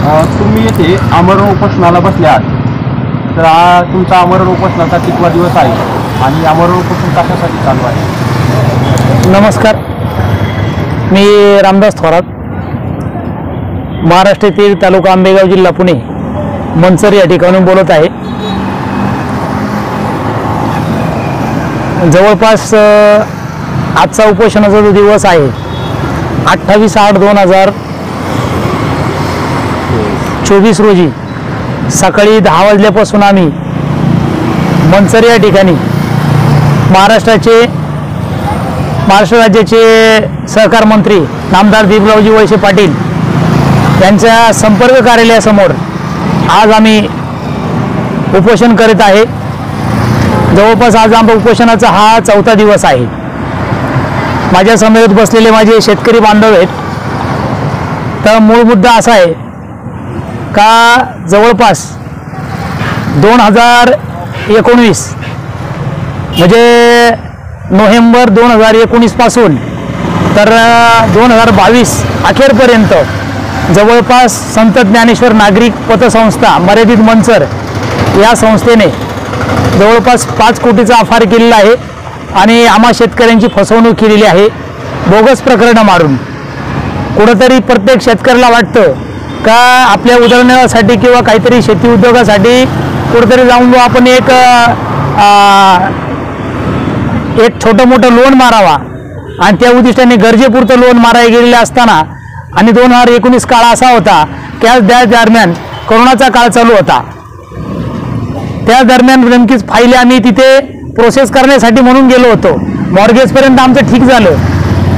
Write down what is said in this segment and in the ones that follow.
तुम्ही येथे आमरण उपोषणाला बसले आहात, तर हा तुमचा आमरण उपोषणाचा कितवा दिवस आहे आणि आमरण उपोषण कशासाठी चालू आहे? नमस्कार, मी रामदास थोरात, महाराष्ट्र येथील तालुका आंबेगाव, जिल्हा पुणे, मनसर या ठिकाणून बोलत आहे. जवळपास आजचा उपोषणाचा जो दिवस आहे 28/8/2024 रोजी सकाळी 10 वाजल्यापासून आम्ही मनसर या ठिकाणी महाराष्ट्र राज्याचे सहकार मंत्री नामदार दीपरावजी वळसे पाटील यांच्या संपर्क कार्यालयासमोर आज आम्ही उपोषण करीत आहे. जवळपास आज आमच्या उपोषणाचा हा 4था दिवस आहे. माझ्या समोर बसलेले माझे शेतकरी बांधव आहेत. तर मूळ मुद्दा असा आहे का जवळपास 2019 म्हणजे नोव्हेंबर 2019 पासून तर 2022 अखेरपर्यंत जवळपास संत ज्ञानेश्वर नागरिक पतसंस्था मर्यादित मनसर या संस्थेने जवळपास 5 कोटीचा अफार केलेला आहे आणि आम्हा शेतकऱ्यांची फसवणूक केलेली आहे. बोगस प्रकरणं मारून कुठंतरी प्रत्येक शेतकऱ्याला वाटतं का आपल्या उदरनिर्वाहासाठी किंवा काहीतरी शेती उद्योगासाठी कुठंतरी जाऊन आपण एक छोटं मोठं लोन मारावा आणि त्या उद्दिष्टाने गरजेपुरतं लोन मारायला गेलेलं असताना आणि 2019 काळ असा होता त्या दरम्यान कोरोनाचा काळ चालू होता. त्या दरम्यान नेमकीच फाईल आम्ही तिथे प्रोसेस करण्यासाठी म्हणून गेलो होतो. मॉर्गेजपर्यंत आमचं ठीक झालं,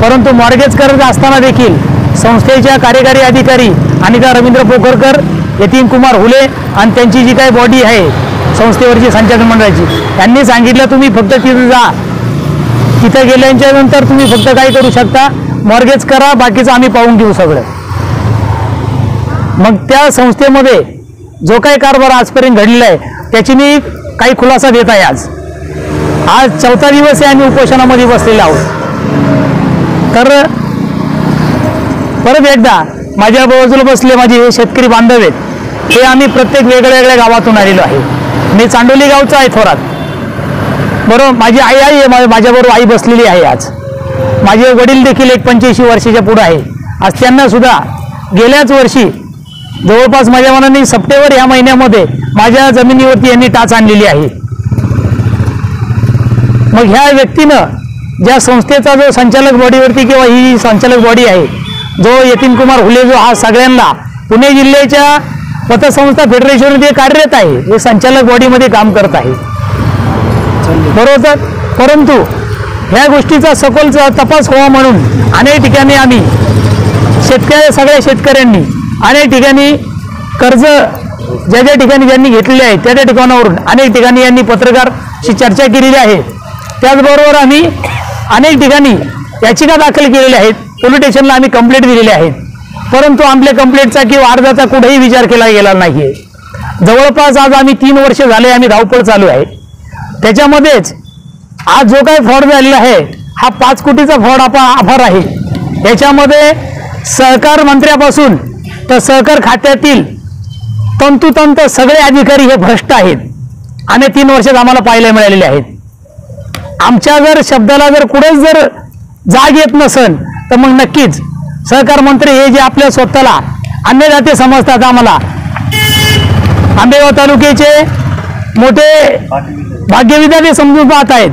परंतु मॉर्गेज करत असताना देखील संस्थेच्या कार्यकारी अधिकारी अनिता रवींद्र पोखरकर, यतीन कुमार हुले आणि त्यांची जी काही बॉडी आहे संस्थेवरची संचालन मंडळाची, त्यांनी सांगितलं तुम्ही फक्त तिथे जा, तिथं गेल्याच्या नंतर तुम्ही फक्त काय करू शकता, मॉर्गेज करा, बाकीचं आम्ही पाहून घेऊ सगळं. मग त्या संस्थेमध्ये जो काही कारभार आजपर्यंत घडलेला आहे त्याची मी काही खुलासा देत आहे. आज 4था दिवस आहे आम्ही उपोषणामध्ये बसलेले आहोत. तर परत एकदा माझ्या बाजूला बसले माझे हे शेतकरी बांधव आहेत, हे आम्ही प्रत्येक वेगळ्या वेगळ्या गावातून आलेलो आहे. मी चांडोली गावचा आहे थोरात, बरोबर. माझी आई आहे, माझ्याबरोबर आई बसलेली आहे. आज माझे वडील देखील एक 85 वर्षाच्या पुढे आहे. आज त्यांना सुद्धा गेल्याच वर्षी जवळपास माझ्या मनाने सप्टेंबर या महिन्यामध्ये माझ्या जमिनीवरती यांनी टाच आणलेली आहे. मग ह्या व्यक्तीनं ज्या संस्थेचा जो संचालक बॉडीवरती किंवा ही संचालक बॉडी आहे जो यतीन कुमार हुले, जो हा सगळ्यांना पुणे जिल्ह्याच्या पतसंस्था फेडरेशनमध्ये कार्यरत आहे, हे संचालक बॉडीमध्ये काम करत आहे, बरोबर. परंतु ह्या गोष्टीचा सखोल तपास व्हावा म्हणून अनेक ठिकाणी आम्ही सगळ्या शेतकऱ्यांनी अनेक ठिकाणी कर्ज ज्या ज्या ठिकाणी ज्यांनी घेतलेले आहे त्या त्या ठिकाणावरून अनेक ठिकाणी यांनी पत्रकारशी चर्चा केलेली आहे. त्याचबरोबर आम्ही अनेक ठिकाणी याचिका दाखल केलेल्या आहेत, पोलीस स्टेशनला आम्ही कंप्लेंट दिलेली आहेत, परंतु आपल्या कंप्लेंटचा किंवा अर्जाचा कुठेही विचार केला गेला नाही. जवळपास आज आम्ही 3 वर्ष झाले आम्ही धावपळ चालू आहे. त्याच्यामध्येच आज जो काही फ्रॉड झालेला आहे हा 5 कोटीचा फ्रॉड अफार आहे. याच्यामध्ये सहकार मंत्र्यापासून तर सहकार खात्यातील तंतोतंत सगळे अधिकारी हे भ्रष्ट आहेत आणि 3 वर्षात आम्हाला पाहायला मिळालेले आहेत. आमच्या जर शब्दाला जर कुठेच जर जाग येत नसेल तर मग नक्कीच सहकार मंत्री हे जे आपल्या स्वतःला अन्नदाते समजतात, आम्हाला आंबेगाव तालुक्याचे मोठे भाग्यविधाते समजून पाहत आहेत,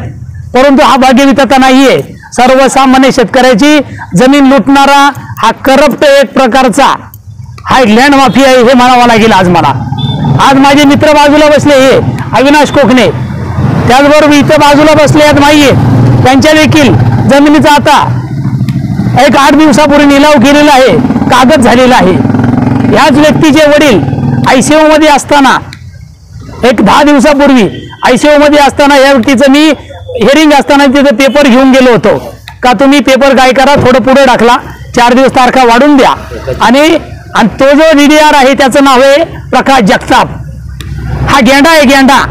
परंतु हा भाग्यविधाता नाहीये. सर्वसामान्य शेतकऱ्याची जमीन लुटणारा हा करप्ट एक प्रकारचा हा एक लँड माफिया आहे हे म्हणावं लागेल. आज माझे मित्र बाजूला बसले हे अविनाश कोकणे, त्याचबरोबर इथं बाजूला बसले आहेत माहिये, त्यांच्या देखील जमिनीचा आता एक 8 दिवसापूर्वी निलाव केलेला आहे, कागद झालेला आहे. ह्याच व्यक्तीचे वडील ICU मध्ये असताना एक 10 दिवसापूर्वी ICU मध्ये असताना या व्यक्तीचं मी हिअरिंग असताना तिथं पेपर घेऊन गेलो होतो का तुम्ही पेपर काय करा, थोडं पुढे टाकला, 4 दिवस तारखा वाढून द्या. आणि तो जो DDR आहे त्याचं नाव आहे प्रकाश जगताप. हा गेंडा आहे, गेंडा.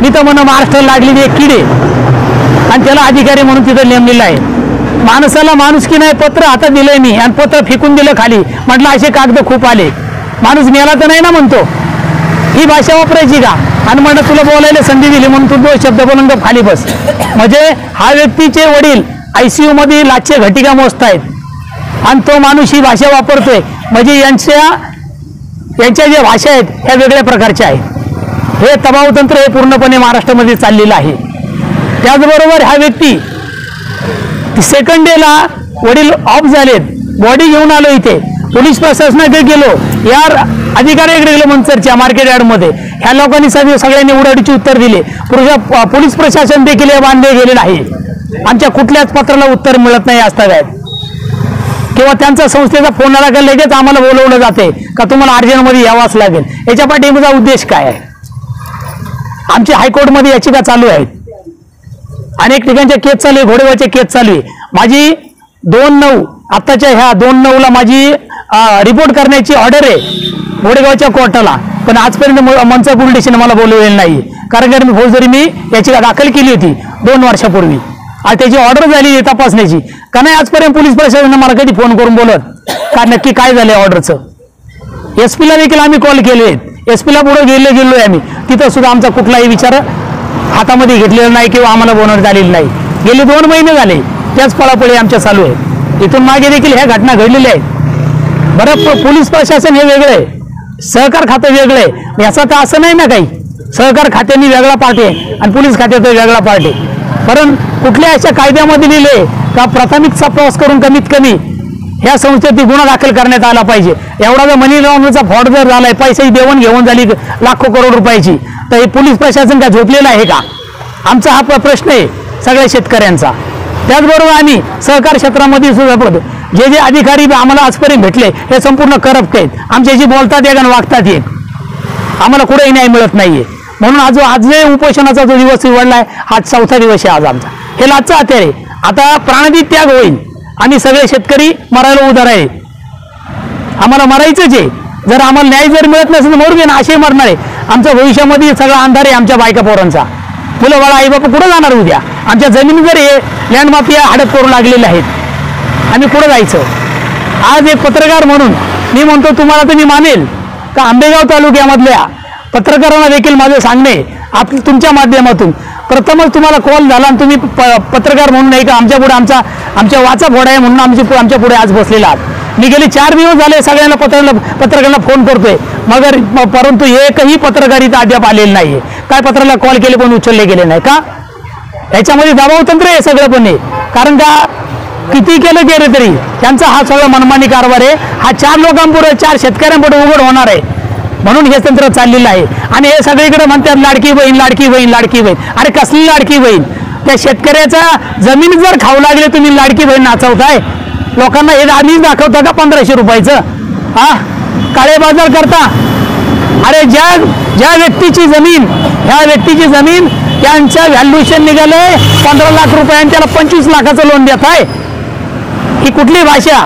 मी तर म्हणून महाराष्ट्राला लागलेली एक किडे आणि त्याला अधिकारी म्हणून तिथं नेमलेला आहे. माणसाला माणुसकी नाही, पत्र हातात दिलंय मी आणि पत्र फेकून दिलं खाली, म्हटलं असे कागद खूप आले. माणूस मेला तर नाही ना म्हणतो. ही भाषा वापरायची का? आणि म्हणलं तुला बोलायला संधी दिली म्हणून तू तो शब्द बोलून गप खाली बस. म्हणजे हा व्यक्तीचे वडील ICU मध्ये लाचचे घटिका मोजतायत आणि तो माणूस ही भाषा वापरतोय. म्हणजे यांच्या ज्या भाषा आहेत ह्या वेगळ्या प्रकारच्या आहेत. हे दबावतंत्र हे पूर्णपणे महाराष्ट्रामध्ये चाललेलं आहे. त्याचबरोबर हा व्यक्ती सेकंड डेला वडील ऑफ झालेत, बॉडी घेऊन आलो इथे, पोलीस प्रशासनाकडे गेलो, या अधिकाऱ्याकडे गेलो मंचरच्या मार्केट यार्डमध्ये. ह्या लोकांनी सगळ्यांनी उडाडीची उत्तर दिले. पोलीस प्रशासन देखील हे बांधले गेलेलं आहे. आमच्या कुठल्याच पत्राला उत्तर मिळत नाही असताव्यात किंवा त्यांचा संस्थेचा फोन आला का लगेच आम्हाला बोलवलं जाते का तुम्हाला अर्जंटमध्ये यावाच लागेल. याच्या पाठीमागचा उद्देश काय आहे? आमची हायकोर्टमध्ये याचिका चालू आहेत, अनेक ठिकाणच्या केस चालू आहे, घोडेवाच्या केस चालू आहे. माझी 2/9 आत्ताच्या ह्या 2/9ला माझी रिपोर्ट करण्याची ऑर्डर आहे घोडेगावच्या कोर्टाला. पण आजपर्यंत मंचर पोलीस स्टेशन मला बोलवलेलं नाही. कारण की फौजदारी मी याचिका दाखल केली होती 2 वर्षापूर्वी. आज त्याची ऑर्डर झाली तपासण्याची का नाही आजपर्यंत पोलीस प्रशासनाने मला कधी फोन करून बोलत का नक्की काय झालंय ऑर्डरचं. SP ला देखील आम्ही कॉल केले आहेत. SP ला पुढे गेलोय आम्ही, तिथं सुद्धा आमचा कुठलाही विचार हातामध्ये घेतलेला नाही किंवा आम्हाला बोलवण्यात आलेली नाही. गेले 2 महिने झाले त्याच पळापळी आमच्या चालू आहे. इथून मागे देखील ह्या घटना घडलेल्या आहेत. बरं, पोलीस प्रशासन हे वेगळं आहे, सहकार खातं वेगळं आहे. याचा तर असं नाही ना काही, सहकार खात्यांनी वेगळा पार्ट आहे आणि पोलीस खात्यात वेगळा पार्ट आहे. कारण कुठल्या अशा कायद्यामध्ये लिहिले का प्राथमिक तपास करून कमीत कमी ह्या संस्थेत गुन्हा दाखल करण्यात आला पाहिजे. एवढा जर मनी लॉन्ड्रिंगचा फ्रॉड जर झालाय, पैसे देवण घेऊन झाली लाखो करोड रुपयाची, तर हे पोलीस प्रशासन का झोपलेलं आहे का? आमचा हा प्रश्न आहे सगळ्या शेतकऱ्यांचा. त्याचबरोबर आम्ही सहकार क्षेत्रामध्ये सुद्धा पडतो. जे अधिकारी आम्हाला आजपर्यंत भेटले हे संपूर्ण करप्ट आहेत. आमच्याशी बोलतात एक आणि वागतात एक. आम्हाला कुठेही न्याय मिळत नाहीये. म्हणून आज जे उपोषणाचा जो दिवस निवडलाय हा 4था दिवस आहे आज आमचा. हे लाचचं हत्यार आहे. आता प्राणदी त्याग होईल आणि सगळे शेतकरी मरायला उदार आहे. आम्हाला मरायचंच आहे. जर आम्हाला न्याय जर मिळत नसेल तर मरू दे ना, असे मरणार आहे. आमच्या भविष्यामध्ये सगळा अंधार आहे आमच्या बायका पोरांचा. मुलं बाळा आई बापा कुठं जाणार उद्या? आमच्या जमिनी जर हे लँड माफिया हडप करू लागलेले आहेत, आम्ही कुठं जायचं? आज एक पत्रकार म्हणून मी म्हणतो तुम्हाला तर मी मानेल का आंबेगाव तालुक्यामधल्या पत्रकारांना देखील माझं सांगणे तुमच्या माध्यमातून प्रथमच तुम्हाला कॉल झाला आणि तुम्ही पत्रकार म्हणून नाही का आमच्या पुढे आमच्या वाचा फोडा आहे म्हणून आमच्या पुढे आज बसलेला आहात. मी गेले 4 दिवस झाले सगळ्यांना पत्रकारांना फोन करतोय, मगर परंतु एकही पत्रकारिता अद्याप आलेली नाहीये. काय पत्राला कॉल केले पण उचलले गेले नाही का? याच्यामध्ये दबाव तंत्र आहे सगळं पण आहे. कारण का किती केलं गेलं तरी त्यांचा हा सगळा मनमानी कारभार आहे. हा 4 लोकांपुढे 4 शेतकऱ्यांपुढे उघड होणार आहे म्हणून हे तंत्र चाललेलं आहे. आणि हे सगळीकडे म्हणतात लाडकी बहीण लाडकी बहीण लाडकी बहीण. अरे कसली लाडकी बहीण? त्या शेतकऱ्याचा जमीन जर खाऊ लागले तुम्ही लाडकी बहीण नाचवताय. लोकांना हे आधीच दाखवता का 1500 रुपयाचं? हा काळे बाजार करता. अरे ज्या व्यक्तीची जमीन ह्या व्यक्तीची जमीन त्यांचं व्हॅल्युएशन निघालंय 15 लाख रुपये आणि त्याला 25 लाखाचं लोन देत आहे. ही कुठली भाषा?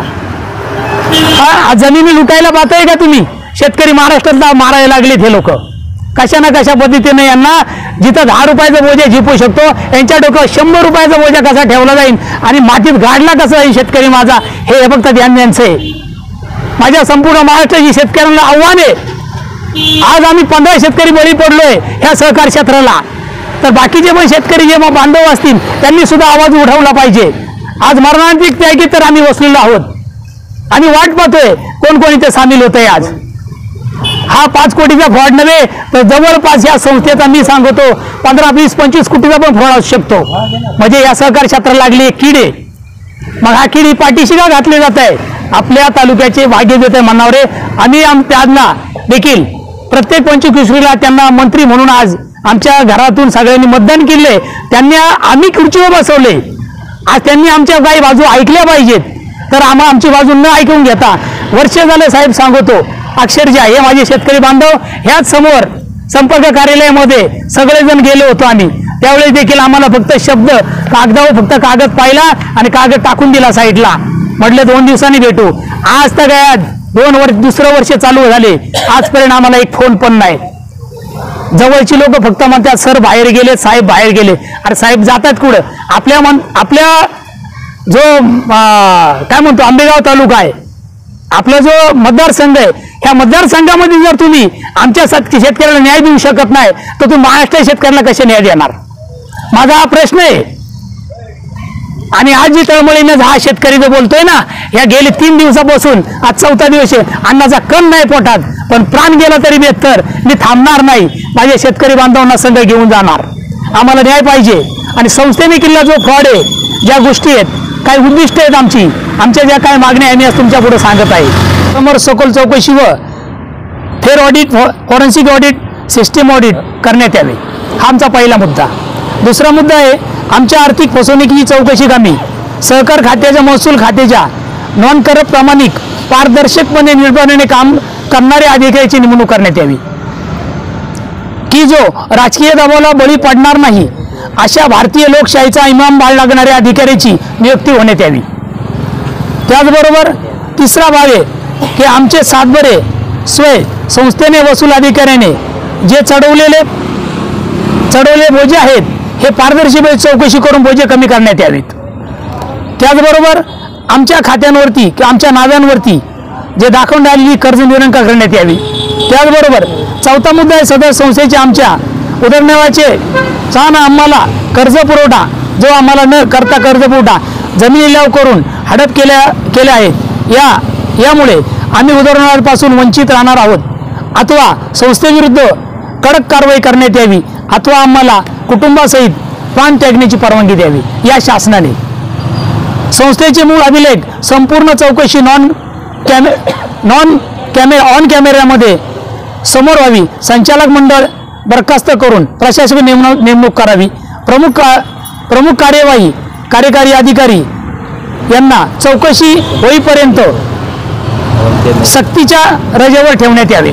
हा जमिनी लुटायला पाहताय का तुम्ही? शेतकरी महाराष्ट्रात मारायला लागलेत हे लोक. कशा ना कशा पद्धतीने यांना जिथं 10 रुपयाचा बोजा झिपू शकतो यांच्या डोक्यावर 100 रुपयाचा बोजा कसा ठेवला जाईल आणि मातीत गाडला कसा जाईल शेतकरी माझा, हे फक्त ध्यान द्यायचं आहे. माझ्या संपूर्ण महाराष्ट्राची शेतकऱ्यांना आव्हान आहे. आज आम्ही 15 शेतकरी बळी पडलोय ह्या सहकार क्षेत्राला. तर बाकीचे पण शेतकरी जे बांधव असतील त्यांनी सुद्धा आवाज उठवला पाहिजे. आज मरणांतिक त्यागी तर आम्ही बसलेलो आहोत आणि वाट पाहतोय कोण कोण इथे सामील होतंय. आज हा 5 कोटीचा फ्रॉड नव्हे तर जवळपास या संस्थेचा मी सांगतो 15, 20, 25 कोटीचा पण फ्रॉड असू शकतो. म्हणजे या सहकार क्षेत्राला लागली एक कीड आहे. मग हा कीड पाठीशी का घातली जात आहे? आपल्या तालुक्याचे भाग्य देत आहे म्हणावरे. आम्ही त्यांना देखील प्रत्येक 25वीला त्यांना मंत्री म्हणून आज आमच्या घरातून सगळ्यांनी मतदान केले. त्यांनी आम्ही खुर्चीवर बसवले. आज त्यांनी आमच्या काही बाजू ऐकल्या पाहिजेत. तर आमची बाजू न ऐकून घेता वर्ष झाले साहेब सांगतो अक्षरशः हे माझे शेतकरी बांधव ह्याच समोर संपर्क कार्यालयामध्ये सगळेजण गेलो होतो आम्ही. त्यावेळेस देखील आम्हाला फक्त शब्द कागदावर फक्त कागद पाहिला आणि कागद टाकून दिला साईडला. म्हटलं 2 दिवसांनी भेटू. आज तर काय 2 वर्ष चालू झाले आजपर्यंत आम्हाला एक फोन पण नाही. जवळची लोक फक्त म्हणतात सर बाहेर गेले, साहेब बाहेर गेले. अरे साहेब जातात कुठं? आपल्या जो काय म्हणतो आंबेगाव तालुका आहे आपला जो मतदारसंघ आहे, ह्या मतदारसंघामध्ये जर तुम्ही आमच्या शेतकऱ्याला न्याय देऊ शकत नाही तर तुम्ही महाराष्ट्र शेतकऱ्याला कसे न्याय देणार? माझा हा प्रश्न आहे. आणि आज जी तळमळीनं हा शेतकरी जो बोलतोय ना, या गेले 3 दिवसापासून आज 4था दिवस आहे, अन्नाचा कण नाही पोटात, पण प्राण गेला तरी बेहतर, मी थांबणार नाही, माझ्या शेतकरी बांधवांना संघ घेऊन जाणार. आम्हाला न्याय पाहिजे. आणि संस्थेने केलेला जो फ्रॉड आहे, ज्या गोष्टी आहेत, काही उद्दिष्ट आहेत आमच्या ज्या काही मागण्या आहे, मी आज तुमच्या पुढे सांगत आहे. समोर सखोल चौकशी व fair audit, forensic audit, system audit करण्यात यावे, हा आमचा पहिला मुद्दा. दुसरा मुद्दा आहे आमच्या आर्थिक फसवणुकीची चौकशी कामी सहकार खात्याच्या, महसूल खात्याच्या नॉन करप्ट, प्रामाणिक, पारदर्शकपणे, निर्भयपणे काम करणाऱ्या अधिकाऱ्याची नेमणूक करण्यात यावी, की जो राजकीय दबावाला बळी पडणार नाही अशा भारतीय लोकशाहीचा इमाम बाळगणाऱ्या अधिकाऱ्याची नियुक्ती होण्यात यावी. त्याचबरोबर तिसरा भाग आहे की आमचे सातबरे स्वय संस्थेने, वसूल अधिकाऱ्याने जे चढवलेले बोजे आहेत, हे पारदर्शीपणे चौकशी करून बोजे कमी करण्यात यावेत. त्याचबरोबर आमच्या खात्यांवरती किंवा आमच्या नाव्यांवरती जे दाखवून राहिलेली कर्ज निरंकार करण्यात यावी. त्याचबरोबर चौथा मुद्दा आहे सदर संस्थेचे आमच्या उदरनिर्वाहाचे छान आम्हाला कर्ज पुरवठा, जो आम्हाला न करता कर्ज पुरवठा जमीन लिलाव करून हडप केल्या आहेत, यामुळे आम्ही उदरनिर्वाहापासून वंचित राहणार आहोत. अथवा संस्थेविरुद्ध कडक कारवाई करण्यात यावी, अथवा आम्हाला कुटुंबासहित प्राण त्यागण्याची परवानगी द्यावी. या शासनाने संस्थेचे मूळ अभिलेख संपूर्ण चौकशी ऑन कॅमेऱ्यामध्ये समोर व्हावी. संचालक मंडळ बरखास्त करून प्रशासकीय नेमणूक करावी. प्रमुख कार्यकारी अधिकारी यांना चौकशी होईपर्यंत सक्तीच्या रजेवर ठेवण्यात यावे.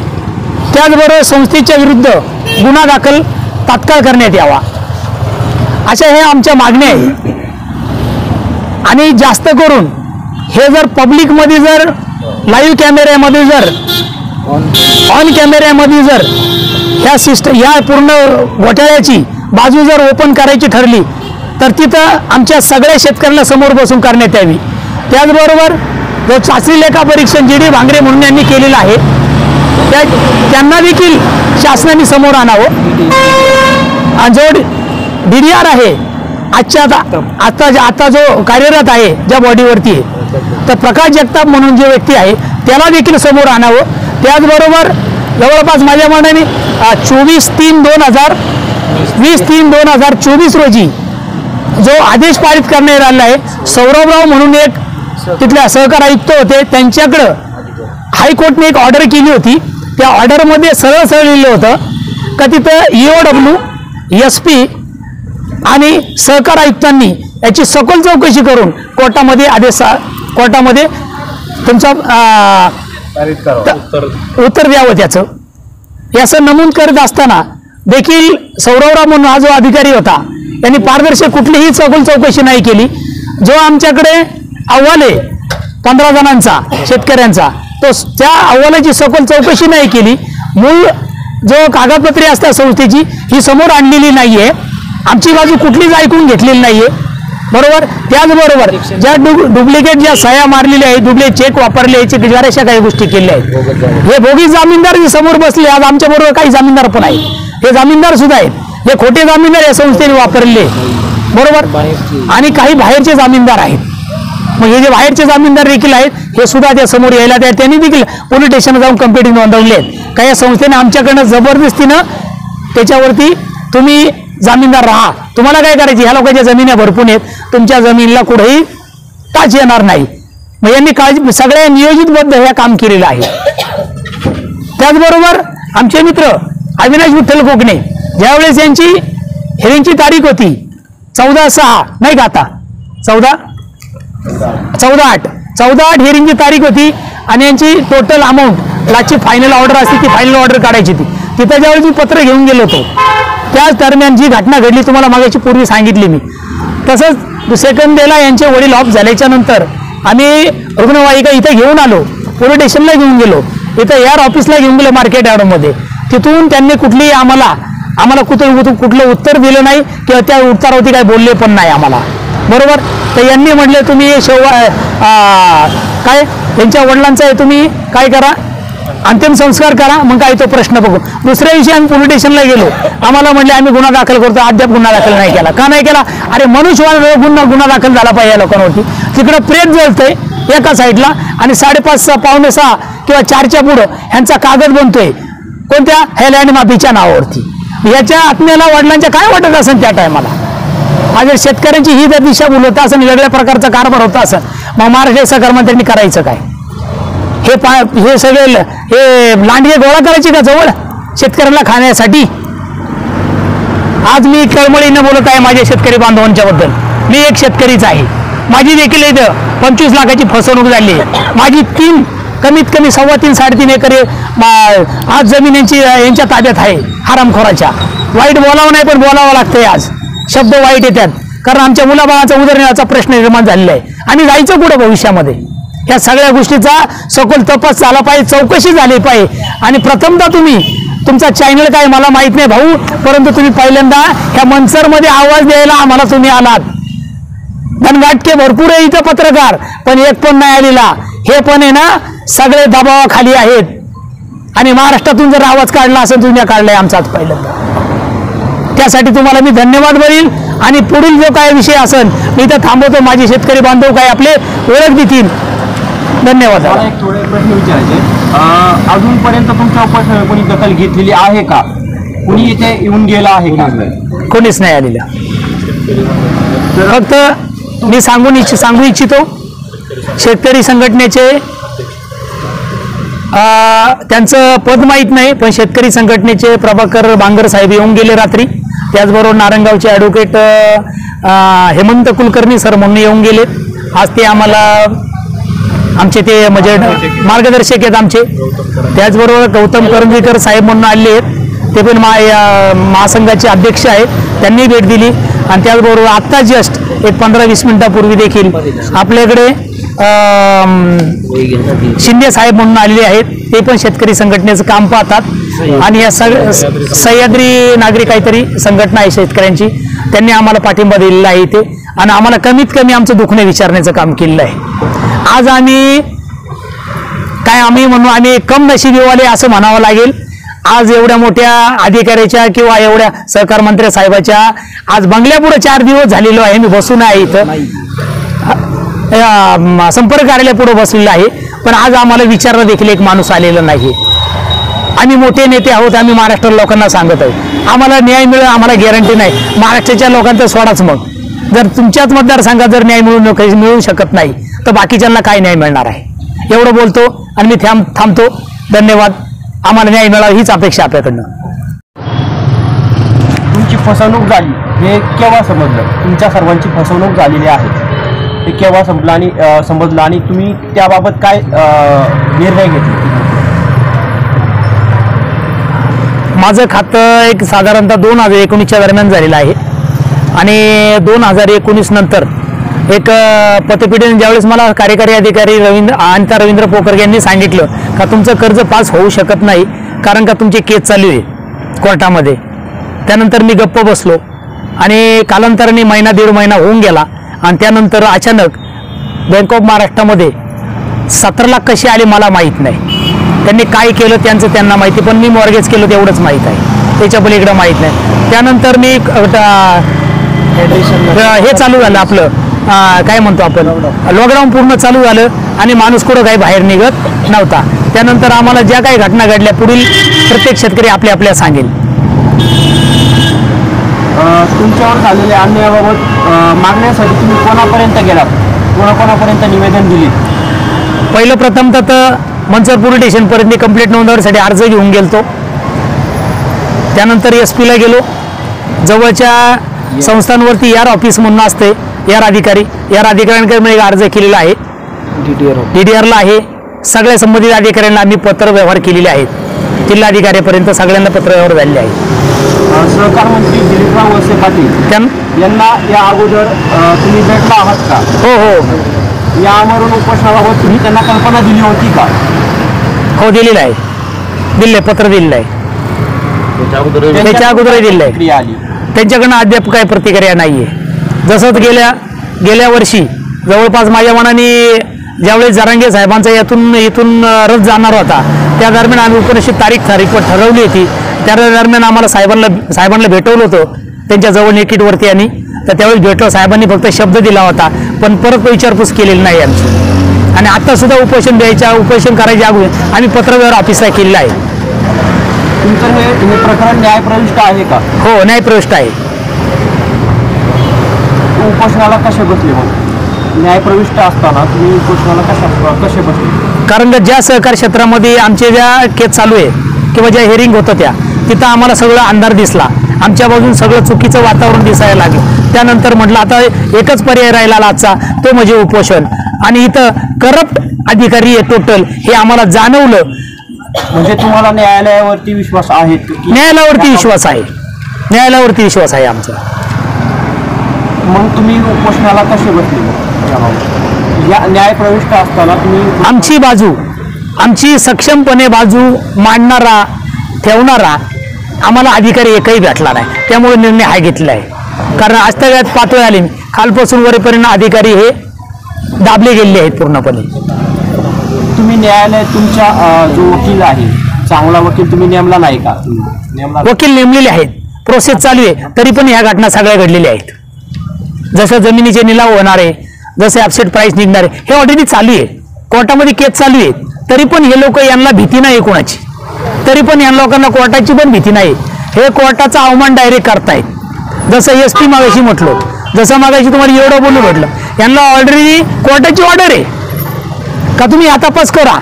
त्याचबरोबर संस्थेच्या विरुद्ध गुन्हा दाखल तात्काळ करण्यात यावा. अशा हे आमच्या मागण्या आहेत. आणि जास्त करून हे जर पब्लिकमध्ये, जर लाईव्ह कॅमेऱ्यामध्ये, जर ऑन कॅमेऱ्यामध्ये जर या पूर्ण घोटाळ्याची बाजू जर ओपन करायची ठरली तर तिथं आमच्या सगळ्या शेतकऱ्यांना समोर बसून करण्यात यावी. त्याचबरोबर जो चाचणी लेखा परीक्षण GD भांगरे म्हणून यांनी केलेलं आहे, त्यांना देखील शासनाने समोर आणावं. आणि जो DDR आहे आता जो कार्यरत आहे ज्या बॉडीवरती आहे, तर प्रकाश जगताप म्हणून जे व्यक्ती आहे त्याला देखील समोर आणावं. त्याचबरोबर जवळपास माझ्या मनाने 20/3/2024 रोजी जो आदेश पारित करण्यात आलेला आहे, सौरभराव म्हणून एक तिथल्या सहकार आयुक्त होते, त्यांच्याकडं हायकोर्टने एक ऑर्डर केली होती. त्या ऑर्डरमध्ये सरळ लिहिलं होतं का तिथं EOW, SP आणि सहकार आयुक्तांनी याची सखोल चौकशी करून कोर्टामध्ये तुमचा उत्तर द्यावं त्याचं. याचं नमूद करत असताना देखील सौरवराव म्हणून हा जो अधिकारी होता, यांनी पारदर्शक कुठलीही सखोल चौकशी नाही केली. जो आमच्याकडे अहवाल आहे 15 जणांचा शेतकऱ्यांचा, तो त्या अहवालाची सखोल चौकशी नाही केली. मूळ जो कागदपत्रे असतात संस्थेची ही समोर आणलेली नाहीये, आमची बाजू कुठलीच ऐकून घेतलेली नाहीये. बरोबर. त्याचबरोबर ज्या डुप्लिकेट ज्या सह्या मारलेल्या आहेत, डुप्लिकेट चेक वापरले, याची बऱ्याचशा काही गोष्टी केल्या आहेत. हे भोगी जामीनदार जे समोर बसले, आज आमच्या बरोबर काही जामीनदार पण आहेत, हे जामीनदार सुद्धा आहेत, हे खोटे जामीनदार या संस्थेने वापरले. बरोबर. आणि काही बाहेरचे जामीनदार आहेत. मग हे जे बाहेरचे जामीनदार देखील आहेत, हे सुद्धा त्या समोर यायला तयार. त्यांनी देखील पोलीस स्टेशनला जाऊन कंप्लेंट नोंदवली आहेत. काही संस्थेने आमच्याकडनं जबरदस्तीनं त्याच्यावरती तुम्ही जामीनदार राहा, तुम्हाला काय करायची, ह्या लोकांच्या जमिनी भरपूर आहेत, तुमच्या जमिनीला कुठेही टाच येणार नाही. मग यांनी काळजी सगळ्या नियोजितबद्ध हे काम केलेलं आहे. त्याचबरोबर आमचे मित्र अविनाश विठ्ठल कोकणे, ज्यावेळेस यांची हिअरिंगची तारीख होती 14/6 नाही का, आता 14/8 हिअरिंगची तारीख होती. आणि यांची टोटल अमाऊंट लाची फायनल ऑर्डर असते, ती फायनल ऑर्डर काढायची होती. तिथं ज्यावेळेस मी पत्र घेऊन गेलो होतो, त्याच दरम्यान जी घटना घडली तुम्हाला मागायची पूर्वी सांगितली मी, तसंच सेकंड डेला यांचे वडील ऑफ झाल्याच्या नंतर आम्ही रुग्णवाहिका इथे घेऊन आलो, पोलीस स्टेशनला घेऊन गेलो, इथं AR ऑफिसला घेऊन गेलो मार्केट यार्डमध्ये. तिथून त्यांनी कुठलीही आम्हाला आम्हाला कुठलं उत्तर दिलं नाही किंवा त्या उत्तरावरती काही बोलले पण नाही आम्हाला, बरोबर. तर यांनी म्हटले तुम्ही काय यांच्या वडिलांचा आहे, तुम्ही काय करा, अंतिम संस्कार करा, मग काय तो प्रश्न बघू. दुसऱ्या दिवशी आम्ही पोलीस स्टेशनला गेलो. आम्हाला म्हटले आम्ही गुन्हा दाखल करतो, अद्याप गुन्हा दाखल नाही केला. का नाही केला? अरे मनुष्यवाद गुन्हा दाखल झाला पाहिजे या लोकांवरती. तिकडं प्रेत जळतंय एका साईडला आणि 5:30 पावणे 6 किंवा 4च्या पुढं ह्यांचा कागद बनतोय कोणत्या लँड माफीच्या नावावरती. याच्या आत्म्याला वडिलांच्या काय वाटत असेल त्या टायमाला. आज शेतकऱ्यांची ही जर दिशा बोलवत असेल, वेगळ्या प्रकारचा कारभार होता असेल, मग महाराष्ट्र सहकारमंत्र्यांनी करायचं काय? हे सगळे हे लांडगे गोळा करायचे का जवळ शेतकऱ्यांना खाण्यासाठी? आज मी कळमळीनं बोलत आहे माझ्या शेतकरी बांधवांच्या बद्दल. मी एक शेतकरीच आहे. माझी देखील इथं 25 लाखाची फसवणूक झाली आहे. माझी कमीत कमी 3.5-3.5 एकर आज जमीन यांच्या ताब्यात आहे हरामखोराच्या. वाईट बोलावं नाही पण बोलावं लागतंय. आज शब्द वाईट येतात कारण आमच्या मुलाबाळाचा उदरनिर्वाहाचा प्रश्न निर्माण झालेला आहे. आणि जायचं पुढे भविष्यामध्ये. या सगळ्या गोष्टीचा सखोल तपास झाला पाहिजे, चौकशी झाली पाहिजे. आणि प्रथमतः तुमचा चॅनल काय मला माहित नाही भाऊ, परंतु तुम्ही पहिल्यांदा ह्या मनसरमध्ये आवाज द्यायला आम्हाला तुम्ही आलात. धनगाटके भरपूर आहे इथं पत्रकार, पण एक पण नाही आलेला. हे पण आहे ना सगळे दबावाखाली आहेत. आणि महाराष्ट्रातून जर आवाज काढला असेल तुम्ही काढलाय आमचा पहिल्यांदा. त्यासाठी तुम्हाला मी धन्यवाद बोलील. आणि पुढील जो काय विषय असेल मी इथं थांबवतो. माझे शेतकरी बांधव काय आपले ओळख देतील. धन्यवाद. मला एक थोडे प्रश्न विचारायचे. अजूनपर्यंत तुमच्या उपोषणावर कोणी दखल घेतलेली आहे का? कोणी इथे येऊन गेला आहे का? कोणीच नाही आलेलं. फक्त मी सांगू इच्छितो शेतकरी संघटनेचे त्यांचं पद माहीत नाही, पण शेतकरी संघटनेचे प्रभाकर बांगर साहेब येऊन गेले रात्री. त्याचबरोबर नारायणगावचे ॲडव्होकेट हेमंत कुलकर्णी सर म्हणून येऊन गेले. आज ते आम्हाला आमचे ते म्हणजे मार्गदर्शक आहेत आमचे. त्याचबरोबर गौतम करंदीकर साहेब म्हणून आले आहेत, ते पण महासंघाचे अध्यक्ष आहेत, त्यांनी भेट दिली. आणि त्याचबरोबर आत्ता जस्ट एक 15-20 मिनिटापूर्वी देखील आपल्याकडे शिंदे साहेब म्हणून आलेले आहेत. ते पण शेतकरी संघटनेचं काम पाहतात. आणि या सह्याद्री नागरी काहीतरी संघटना आहे शेतकऱ्यांची, त्यांनी आम्हाला पाठिंबा दिलेला आहे इथे. आणि आम्हाला कमीत कमी आमचं दुखणं विचारण्याचं काम केलेलं आहे. आज आम्ही म्हणू आम्ही कम नशिबीवाले असं म्हणावं लागेल. आज एवढ्या मोठ्या अधिकाऱ्याच्या किंवा एवढ्या सहकार मंत्री साहेबाच्या आज बंगल्यापुढे 4 दिवस झालेलो आहे. मी बसून आहे इथं संपर्क कार्यालयापुढे बसलेला आहे. पण आज आम्हाला विचारणं देखील एक माणूस आलेला नाही. आम्ही मोठे नेते आहोत, आम्ही महाराष्ट्र लोकांना सांगत आहोत आम्हाला न्याय मिळेल, आम्हाला गॅरंटी नाही. महाराष्ट्राच्या लोकांचं सोडाच. मग जर तुमच्याच मतदारसंघात जर न्याय मिळू शकत नाही तर बाकीच्यांना काय न्याय मिळणार आहे? एवढं बोलतो आणि मी थांबतो. धन्यवाद. आम्हाला न्याय मिळावा हीच अपेक्षा आपल्याकडनं. तुमची फसवणूक झाली हे केव्हा समजलं? तुमच्या सर्वांची फसवणूक झालेली आहे हे केव्हा समजलं आणि तुम्ही त्याबाबत काय निर्णय घेतले? माझं खातं एक साधारणतः 2019च्या दरम्यान झालेलं आहे. आणि 2019 नंतर एक पतपेढीने ज्यावेळेस मला कार्यकारी अधिकारी रवींद्र पोकर यांनी सांगितलं का तुमचं कर्ज पास होऊ शकत नाही कारण का तुमची केस चालू आहे कोर्टामध्ये. त्यानंतर मी गप्प बसलो आणि कालांतराने 1.5 महिना होऊन गेला. आणि त्यानंतर अचानक बँक ऑफ महाराष्ट्रामध्ये 17 लाख कसे आले मला माहीत नाही. त्यांनी काय केलं त्यांचं त्यांना माहिती, पण मी मॉर्गेज केलं तेवढंच माहीत आहे, त्याच्या पलीकडं माहीत नाही. त्यानंतर मी हे चालू झालं आपलं काय म्हणतो आपण लॉकडाऊन पूर्ण चालू झालं आणि माणूस कुठं काही बाहेर निघत नव्हता. त्यानंतर आम्हाला ज्या काही घटना घडल्या पुढील प्रत्येक शेतकरी आपल्या सांगेल. तुमच्यावर झालेल्या अन्यायाबाबत मागण्यासाठी तुम्ही कोणापर्यंत गेलात? कोणापर्यंत निवेदन दिले? पहिलं प्रथम तर मनसर पोलीस स्टेशनपर्यंत कंप्लेंट नोंदवण्यासाठी अर्ज घेऊन गेलतो. त्यानंतर SP ला गेलो. जवळच्या संस्थांवरती यार ऑफिस म्हणून असते, यार अधिकाऱ्यांकडे मी एक अर्ज केलेला आहे. DDR ला आहे. सगळ्या संबंधित अधिकाऱ्यांना आम्ही पत्र व्यवहार केलेले आहेत. जिल्हाधिकाऱ्यापर्यंत सगळ्यांना पत्र व्यवहार झालेले आहे. सहकार मंत्री दिलीपराव वळसे पाटील यांना या अगोदर तुम्ही भेटला आहात का? हो. या आमरण उपोषणाबाबत तुम्ही त्यांना कल्पना दिली होती का? हो दिलेलं आहे. पत्र दिलेलं आहे. त्याच्या अगोदर दिलंय. क्रिया आली. त्यांच्याकडनं अद्याप काही प्रतिक्रिया नाहीये. जसं गेल्या वर्षी जवळपास माझ्या मनाने ज्यावेळेस जरांगे साहेबांचा इथून रथ जाणार होता त्या दरम्यान आम्ही उपनिषद तारीख ठरवली होती. त्या दरम्यान आम्हाला साहेबांना भेटवलं होतं त्यांच्या जवळ नेकीटवरती आणि तर त्यावेळेस भेटलो. साहेबांनी फक्त शब्द दिला होता पण परत विचारपूस केलेली नाही आमची. आणि आता सुद्धा उपोषण करायच्या अगोदर आम्ही पत्रव्यवहार ऑफिसला केलेला आहे. तुमचं हे प्रकरण न्यायप्रविष्ट आहे का? हो, न्यायप्रविष्ट आहे. उपोषणाला कसे बसले मग? न्यायप्रविष्ट असताना तुम्ही उपोषणाला कसे बसले? कारण ज्या सहकार क्षेत्रामध्ये आमच्या ज्या केस चालू आहे किंवा ज्या हिअरिंग होतं तिथं आम्हाला सगळं अंधार दिसला. आमच्या बाजून सगळं चुकीचं वातावरण दिसायला लागलं. त्यानंतर म्हटलं आता एकच पर्याय राहिला आजचा, तो म्हणजे उपोषण. आणि इथं करप्ट अधिकारी आहे टोटल हे आम्हाला जाणवलं. म्हणजे तुम्हाला न्यायालयावरती विश्वास आहे? न्यायालयावरती विश्वास आहे आमचा. मग तुम्ही उपोषणाला कसे बसले? या न्यायप्रविष्ट असताना तुम्ही आमची सक्षमपणे बाजू मांडणारा ठेवणारा आम्हाला अधिकारी एकही भेटला नाही. त्यामुळे निर्णय हा घेतला आहे. कारण आजतागायत पातळी आली खालपासून वरेपर्यंत अधिकारी हे दाबले गेलेले आहेत पूर्णपणे. तुम्ही न्यायालय तुमच्या जो वकील आहे चांगला वकील तुम्ही नेमला नाही का? वकील नेमलेले आहेत, प्रोसेस चालू आहे. तरी पण ह्या घटना सगळ्या घडलेल्या आहेत. जसं जमिनीचे निलाव होणार आहे, जसे ॲपसेट प्राइस निघणार आहे, हे ऑलरेडी चालू आहे. कोर्टामध्ये केस चालू आहे. तरी पण हे लोक यांना भीती नाही कोणाची. तरी पण या लोकांना कोर्टाची पण भीती नाही. हे कोर्टाचा अवमान डायरेक्ट करतायत. जसं एसटी मागाशी म्हटलं, जसं मागाशी तुम्हाला एवढं बोलू म्हटलं, यांना ऑलरेडी कोर्टाची ऑर्डर आहे का तुम्ही हा तपास करा.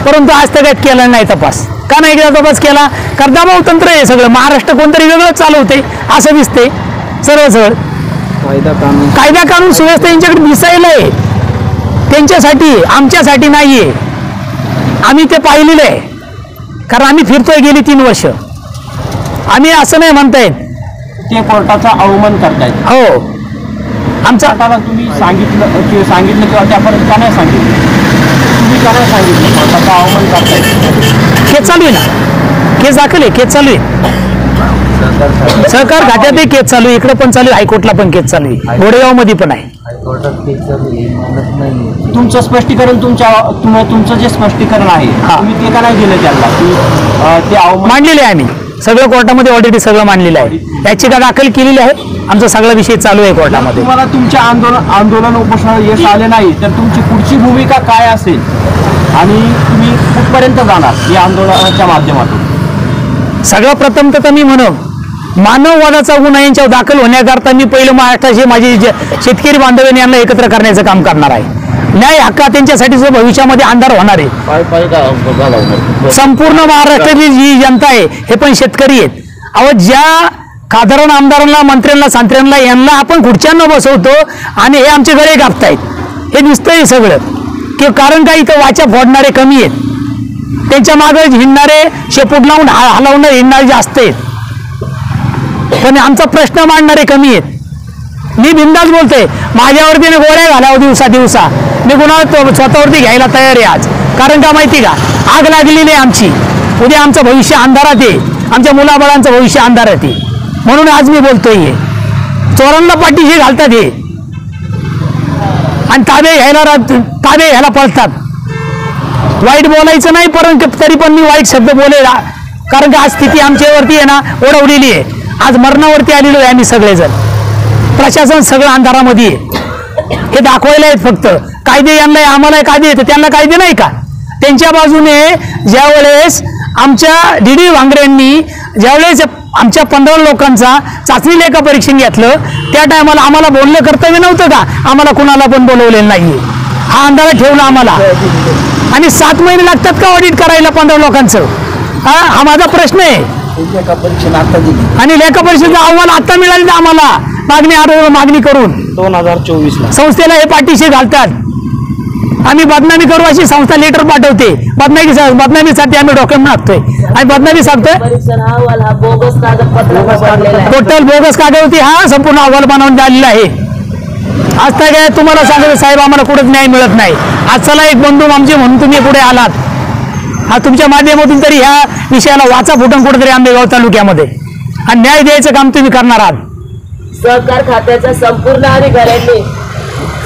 परंतु आज तक केला नाही तपास. का नाही केला तपास केला? कारण दबाव तंत्र आहे सगळं. महाराष्ट्र कोणतरी वेगळंच चालवते असं दिसते. सरळ कायदा कानून सुव्यवस्था यांच्याकडे दिसायला आहे. त्यांच्यासाठी, आमच्यासाठी नाहीये. आम्ही ते पाहिलेलं आहे. कारण आम्ही फिरतोय गेली 3 वर्ष. आम्ही असं नाही म्हणतायत ते कोर्टाचा अवमान करतायत. हो, आमचा तुम्ही सांगितलं किंवा त्यापर्यंत का नाही सांगितलं? तुम्ही का नाही सांगितलं कोर्टाचा अवमान करतायत? केस चालू आहे ना, केस दाखल आहे, केस चालू आहे. सहकार खात्यात केस चालू आहे, इकडे पण चालू आहे, हायकोर्टला पण केस चालू आहे, गोडेगाव मध्ये पण आहे. तुमचं स्पष्टीकरण तुमचं जे स्पष्टीकरण आहे तुम्ही ते का नाही दिलं त्यांना की ते मांडलेले आहे. आम्ही सगळं कोर्टामध्ये ऑलरेडी सगळं मांडलेलं आहे. याचिका दाखल केलेली आहे. आमचा सगळा विषय चालू आहे कोर्टामध्ये. तुम्हाला तुमच्या आंदोलन उपोषणाला यश आले नाही तर तुमची पुढची भूमिका काय असेल आणि तुम्ही कुठपर्यंत जाणार या आंदोलनाच्या माध्यमातून? सगळं प्रथम तर मी मानववादाचा गुन्हा यांच्यावर दाखल होण्याकरता मी पहिलं महाराष्ट्राचे माझे शेतकरी बांधवांनी यांना एकत्र करण्याचं काम करणार आहे. न्याय हक्का त्यांच्यासाठी भविष्यामध्ये अंधार होणार आहे. संपूर्ण महाराष्ट्रातली जी जनता आहे हे पण शेतकरी आहेत. अहो, ज्या खासदारांना, आमदारांना, मंत्र्यांना, संत्र्यांना यांना आपण खुर्च्यांना बसवतो आणि हे आमचे गळे कापतायत. हे दिसतंय सगळं की कारण काय इथं वाचा फोडणारे कमी आहेत. त्यांच्या मागे हिंडणारे, शेपूट लावून हलवून हिंडणारे जास्त आहेत. पण आमचा प्रश्न मांडणारे कमी आहेत. मी बिंदास बोलतोय. माझ्यावरती गोळ्या घालावं दिवसा मी गुन्हा स्वतःवरती घ्यायला तयार आहे आज. कारण का माहिती का, आग लागलेली आहे आमची. उद्या आमचं भविष्य अंधारात आहे. आमच्या मुलाबाळांचं भविष्य अंधारात आहे. म्हणून आज मी बोलतोय. चोरांना पाठीशी घालतात हे आणि ताबे घ्यायला पळतात. वाईट बोलायचं नाही, परंतु तरी पण मी वाईट शब्द बोलेला. कारण का आज स्थिती आमच्यावरती आहे ना ओढवलेली आहे. आज मरणावरती आलेलो आहे आम्ही सगळेजण. प्रशासन सगळं अंधारामध्ये आहे. हे दाखवायला आहेत फक्त. कायदे यांना, आम्हाला कायदे येतं, त्यांना कायदे नाही का? त्यांच्या बाजूने ज्यावेळेस आमच्या डी वांगरेंनी ज्यावेळेस आमच्या 15 लोकांचा चाचणी लेखा परीक्षण घेतलं त्या टायमाला आम्हाला बोलणं कर्तव्य नव्हतं का? आम्हाला कुणाला पण बोलवलेलं नाहीये. हा अंधारा ठेवला आम्हाला. आणि 7 महिने लागतात का ऑडिट करायला 15 लोकांचं? हा माझा प्रश्न आहे. आणि लेखा परीक्षेचा अहवाल आता मिळाले आम्हाला मागणी करून 2024 संस्थेला हे पाठीशी घालतात. आम्ही बदनामी करू अशी संस्था लेटर पाठवते. बदनामीसाठी आम्ही डॉक्युमेंट मागतोय आणि बदनामी सांगतोय. टोटल बोगस कागदवरती हा संपूर्ण अहवाल बनवून आलेला आहे. आज तर काय तुम्हाला सांगतो साहेब, आम्हाला कुठेच न्याय मिळत नाही. आज चला एक बंधू आमचे म्हणून तुम्ही पुढे आलात. हा तुमच्या माध्यमातून तरी ह्या विषयाला वाचा फुटून कुठेतरी आंबेगाव तालुक्यामध्ये आणि न्याय द्यायचं काम तुम्ही करणार आहात. सहकार खात्याच्या संपूर्ण अधिकाऱ्यांनी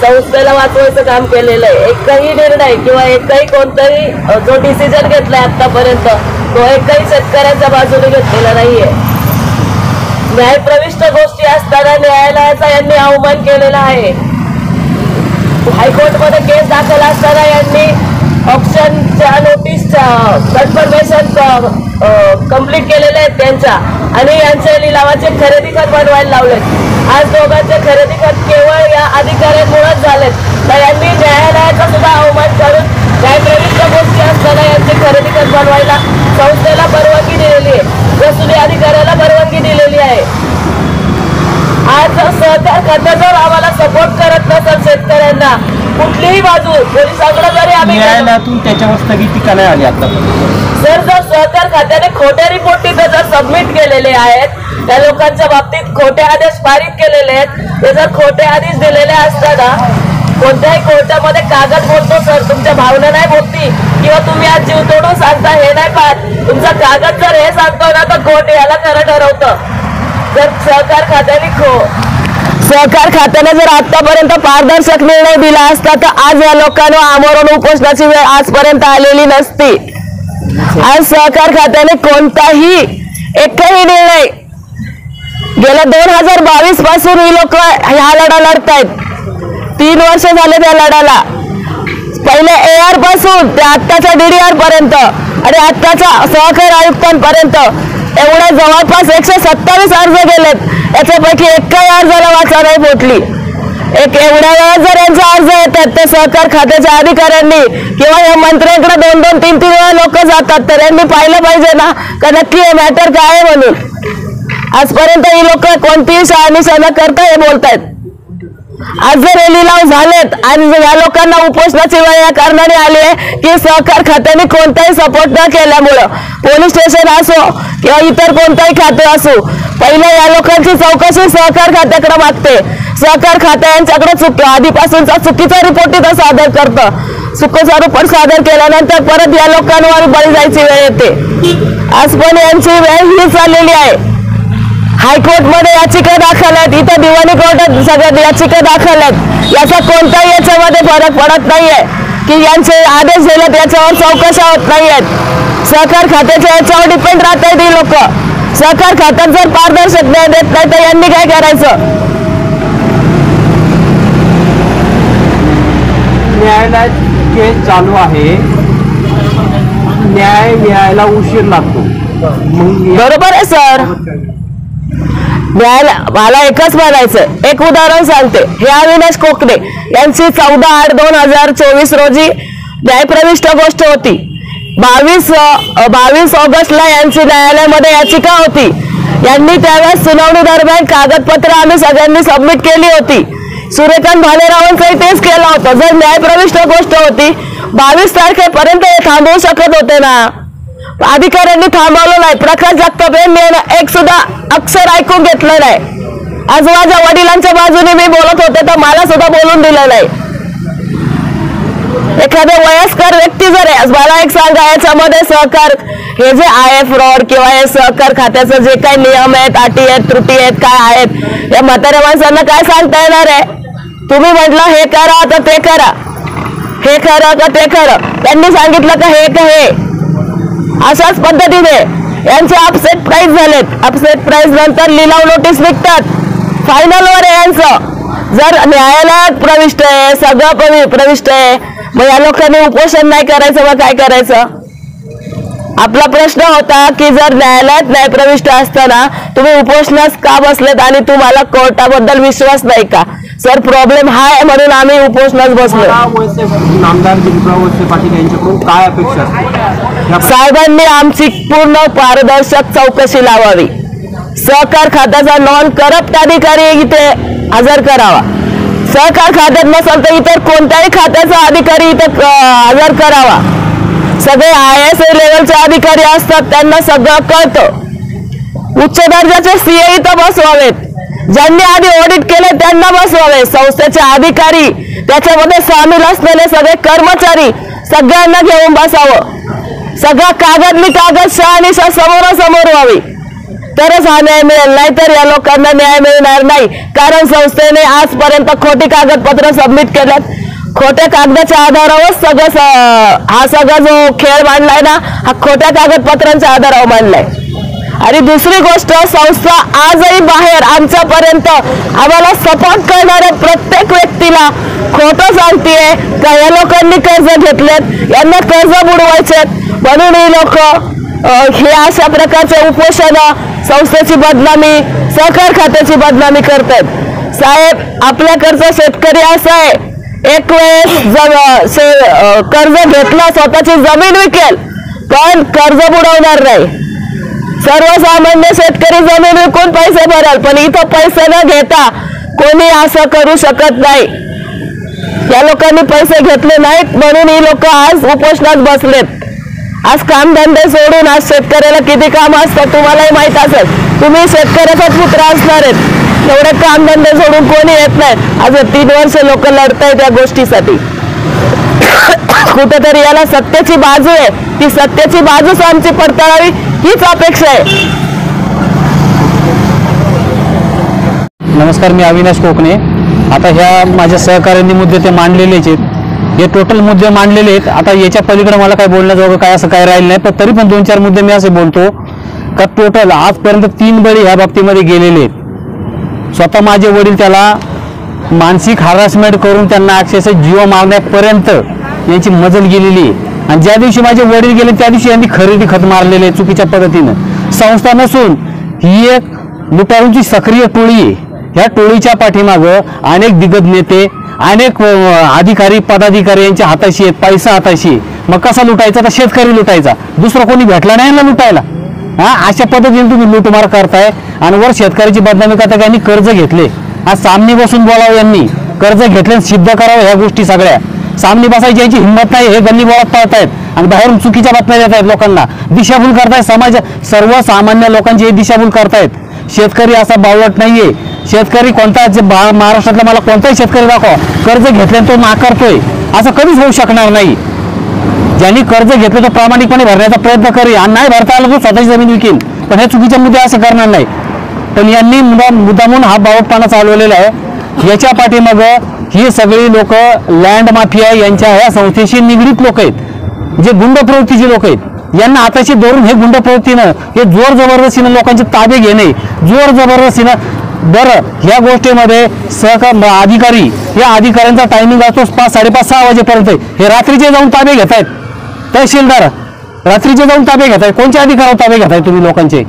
संस्थेला वाचवायचं काम केलेलं आहे. एकही निर्णय किंवा एकही कोणताही जो डिसिजन घेतलाय आतापर्यंत तो एकही शेतकऱ्यांच्या बाजूने घेतलेला नाहीये. न्यायप्रविष्ट गोष्टी असताना न्यायालयाचा यांनी अवमान केलेला आहे. हायकोर्टमध्ये केस दाखल असताना यांनी ऑप्शनच्या नोटीसच्या कन्फर्मेशन कंप्लीट केलेले आहेत त्यांच्या आणि यांचे लिलावाचे खरेदी खत बनवायला लावलेत. आज दोघांचे खरेदी खत केवळ या अधिकाऱ्यांमुळेच झालेत. तर यांनी न्यायालयाचा सुद्धा अवमान करून न्यायप्रविष्ट गोष्टी असताना यांचे खरेदी खत बनवायला संस्थेला परवानगी दिलेली आहे, वसुली अधिकाऱ्याला परवानगी दिलेली आहे. आज सहकार खातं जर आम्हाला सपोर्ट करत नसेल शेतकऱ्यांना कुठलीही बाजू पोलिसांकडे जरी आम्ही न्यायालयातून त्याच्यावर स्थगिती का नाही आली आता? सर जर सहकार खात्याने खोटे रिपोर्ट तिथे जर सबमिट केलेले आहेत, त्या लोकांच्या बाबतीत खोटे आदेश पारित केलेले आहेत, ते जर खोटे आदेश दिलेले असताना कोणत्याही कोर्टामध्ये कागद बोलतो सर, तुमच्या भावना नाही बोलती किंवा तुम्ही आज जीव तोडून सांगता हे नाही पाहत, तुमचा कागद जर हे सांगतो ना तर कोर्ट याला खरं ठरवतं. जर सहकार खात्याने जर आतापर्यंत पारदर्शक निर्णय दिला असता तर आज या लोकांना आमरण उपोषणाची वेळ आजपर्यंत आलेली नसती. आज सहकार खात्याने कोणताही एकही निर्णय गेल्या 2022 पासून ही लोक हा लढा लढतायत. 3 वर्ष झाले त्या लढ्याला. पहिले AR पासून ते आत्ताच्या DDR पर्यंत आणि आत्ताच्या सहकार आयुक्तांपर्यंत एवढ्या जवळपास 127 अर्ज गेलेत. याच्यापैकी एकही अर्जाला वाचा नाही फुटली. एवढ्या वेळा जर यांचा अर्ज येतात तर सहकार खात्याच्या अधिकाऱ्यांनी किंवा या मंत्र्यांकडे 2-2, 3-3 वेळा लोक जातात, तर यांनी पाहिलं पाहिजे ना का नक्की हे मॅटर काय आहे म्हणून. आजपर्यंत ही लोक कोणतीही शहानिशा न करता हे बोलतायत. आज जर हे लिलाव झालेत आणि या लोकांना उपोषणाची वेळ या कारणाने आली आहे की सहकार खात्याने कोणताही सपोर्ट न केल्यामुळं, पोलीस स्टेशन असो किंवा इतर कोणताही खाते असो, पहिले या लोकांची चौकशी सहकार खात्याकडे मागते. सहकार खात्या यांच्याकडे आधीपासूनचा चुकीचा रिपोर्ट इथं सादर करतं. चुकीचा रिपोर्ट सादर केल्यानंतर परत या लोकांवर बळी जायची वेळ येते. आज पण यांची वेळ ही चाललेली आहे. हायकोर्टमध्ये याचिका दाखल आहेत, इथं दिवाणी कोर्टात सगळ्या याचिका दाखल आहेत. याचा कोणताही याच्यामध्ये फरक पडत नाहीये की यांचे आदेश दिलेत याच्यावर चौकशा होत नाहीयेत. सहकार खात्याच्या याच्यावर डिपेंड राहत आहेत ही लोक. सहकार खात्यात जर पारदर्शक न्याय देत नाही तर यांनी काय करायचं? न्यायालयात केस चालू आहे, न्याय मिळायला उशीर लागतो. बरोबर आहे सर. मला एकच म्हणायचं, एक उदाहरण सांगते. हे अविनाश कोकणे यांची 14/8/2024 रोजी न्यायप्रविष्ट गोष्ट होती. 22 ऑगस्टला यांची न्यायालयामध्ये याचिका होती. यांनी त्यावेळेस सुनावणी दरम्यान कागदपत्र आम्ही सगळ्यांनी सबमिट केली होती. सूर्यकांत भालेरावांचंही तेच केलं होतं. जर न्यायप्रविष्ट गोष्ट होती 22 तारखेपर्यंत हे थांबवू शकत होते ना. अधिकाऱ्यांनी थांबवलं नाही. प्रकाश जगताप यांनी एक सुद्धा अक्षर ऐकून घेतलं नाही. आज माझ्या वडिलांच्या बाजूने मी बोलत होते तर मला सुद्धा बोलून दिलं नाही. एखाद्या वयस्कर व्यक्ती जर आहे, मला एक सांगा, याच्यामध्ये सहकार हे जे आहे फ्रॉड किंवा हे सहकार खात्याचं जे काही नियम आहेत, अटी आहेत, त्रुटी आहेत, काय आहेत, या म्हाताऱ्या माणसांना काय सांगता येणार आहे? तुम्ही म्हटलं हे करा तर ते करा, हे खरं का ते खरं, त्यांनी सांगितलं का हे का हे. अशाच पद्धतीने यांचे अपसेट प्राइस झालेत. अपसेट प्राइस नंतर लिलाव नोटीस निघतात. फायनलवर आहे यांचं. जर न्यायालयात प्रविष्ट आहे, सगळं प्रविष्ट आहे, मग या लोकांनी उपोषण नाही करायचं, मग काय करायचं? आपला प्रश्न होता की जर न्यायालयात न्यायप्रविष्ट असताना तुम्ही उपोषणास का बसलेत आणि तुम्हाला कोर्टाबद्दल विश्वास नाही का? सर प्रॉब्लेम हा आहे म्हणून आम्ही उपोषणास बसलो. आमदार दिलीपराव वळसे पाटील यांच्याकडून काय अपेक्षा असते? साहेबांनी आमची पूर्ण पारदर्शक चौकशी लावावी. सहकार खात्याचा नॉन करप्ट अधिकारी इथे हजर करावा. सहकार खात्यात नसेल तर इतर कोणत्याही खात्याचा अधिकारी इथे हजर करावा. सगळे IAS लेवलचे अधिकारी असतात, त्यांना सगळं कळतं. उच्च दर्जाचे CA इथं बसवावेत. ज्यांनी आधी ऑडिट केले त्यांना बसवावे. संस्थेचे अधिकारी, त्याच्यामध्ये सामील असलेले सगळे कर्मचारी, सगळ्यांना घेऊन बसावं. सगळा कागदली कागद शहानिशा समोरासमोर व्हावी, तरच हा न्याय मिळेल. नाहीतर या लोकांना न्याय मिळणार नाही. कारण संस्थेने आजपर्यंत खोटी कागदपत्र सबमिट केल्यात. खोट्या कागदाच्या आधारावर हा सगळा जो खेळ मांडलाय ना, हा खोट्या कागदपत्रांच्या आधारावर मांडलाय. आणि दुसरी गोष्ट, संस्था आजही बाहेर आमच्यापर्यंत आम्हाला सपोर्ट करणाऱ्या प्रत्येक व्यक्तीला खोटं सांगतेय का या लोकांनी कर्ज घेतलेत, यांना कर्ज बुडवायचे म्हणून ही लोक हे अशा प्रकारचे उपोषण, संस्थेची बदनामी, सहकार खात्याची बदनामी करतात. साहेब, आपल्याकडचा शेतकरी असा आहे, एक वेळेस कर्ज घेतला, स्वतःची जमीन विकेल पण कर्ज बुडवणार नाही. सर्वसामान्य शेतकरी जमीन विकून पैसे भराल, पण इथं पैसे न घेता कोणी असं करू शकत नाही. या लोकांनी पैसे घेतले नाहीत म्हणून ही लोक आज उपोषणात बसलेत. आज कामधंदे सोडून, आज शेतकऱ्याला किती काम असतात तुम्हालाही माहित असेल, तुम्ही शेतकऱ्याचाच पुत्र असणार आहेत. एवढे कामधंदे सोडून कोणी येत नाहीत. आज 3 वर्ष लोक लढतायत या गोष्टीसाठी. कुठेतरी याला सत्याची बाजू आहे, ती सत्याची बाजूच आमची पडताळावी हीच अपेक्षा आहे. नमस्कार, मी अविनाश कोकणे. आता ह्या माझ्या सहकार्यांनी मुद्दे ते मांडलेलेच आहेत, हे टोटल मुद्दे मांडलेले आहेत. आता याच्या पलीकडे मला काय बोलण्याजोगं काय असं काय राहिलं नाही, पण तरी पण 2-4 मुद्दे मी असे बोलतो का टोटल आजपर्यंत 3 बळी ह्या बाबतीमध्ये गेलेले आहेत. स्वतः माझे वडील त्याला मानसिक हॅरासमेंट करून त्यांना अक्षरशः जीव मारण्यापर्यंत यांची मजल गेलेली आहे. आणि ज्या दिवशी माझे वडील गेले त्या दिवशी यांनी खरेदी खत मारलेले आहे चुकीच्या पद्धतीनं. संस्था नसून ही एक लुटारूंची सक्रिय टोळी आहे. ह्या टोळीच्या पाठीमागं अनेक दिग्गज नेते, अनेक अधिकारी पदाधिकारी यांच्या हाताशी आहेत, पैसा हाताशी आहे. मग कसा लुटायचा? तर शेतकरी लुटायचा, दुसरा कोणी भेटला नाही ना लुटायला. अशा पद्धतीने तुम्ही लूटमार करताय आणि वर शेतकऱ्याची बदनामी करताय. यांनी कर्ज घेतले, आज सामने बसून बोलावं, यांनी कर्ज घेतले सिद्ध करावं. ह्या गोष्टी सगळ्या सामने बसायची यांची हिंमत नाही, हे गल्ली बोळात पळतायत आणि बाहेरून चुकीच्या बातम्या देत आहेत, लोकांना दिशाभूल करतायत. समाज सर्वसामान्य लोकांची दिशाभूल करतायत. शेतकरी असा बावळट नाहीये. शेतकरी कोणता महाराष्ट्रातला मला कोणताही शेतकरी दाखवा कर्ज घेतल्याने तो नाकारतोय, असं कधीच होऊ शकणार नाही. ज्यांनी कर्ज घेतलं तो प्रामाणिकपणे भरण्याचा प्रयत्न करेल आणि नाही भरता आला तो स्वतःची जमीन विकेल, पण हे चुकीचे मुद्दे असे करणार नाही. पण यांनी मुद्दामून हा बावटपणा चालवलेला आहे. याच्या पाठीमागं ही सगळी लोक लँड माफिया यांच्या ह्या संस्थेशी निगडीत लोक आहेत, जे गुंड प्रवृत्तीचे लोक आहेत. यांना आताशी धरून हे गुंड प्रवृत्तीनं हे जोर जबरदस्तीनं लोकांचे ताबे घेणे, जोर जबरदस्तीनं. बरं, ह्या गोष्टीमध्ये अधिकारी, या अधिकाऱ्यांचा टायमिंग असतो 5-5:30-6 वाजेपर्यंत. हे रात्रीचे जाऊन ताबे घेत आहेत. तहसीलदार रात्रीचे जाऊन ताबे घेत आहेत. कोणत्या अधिकारावर ताबे घेताय तुम्ही लोकांचे?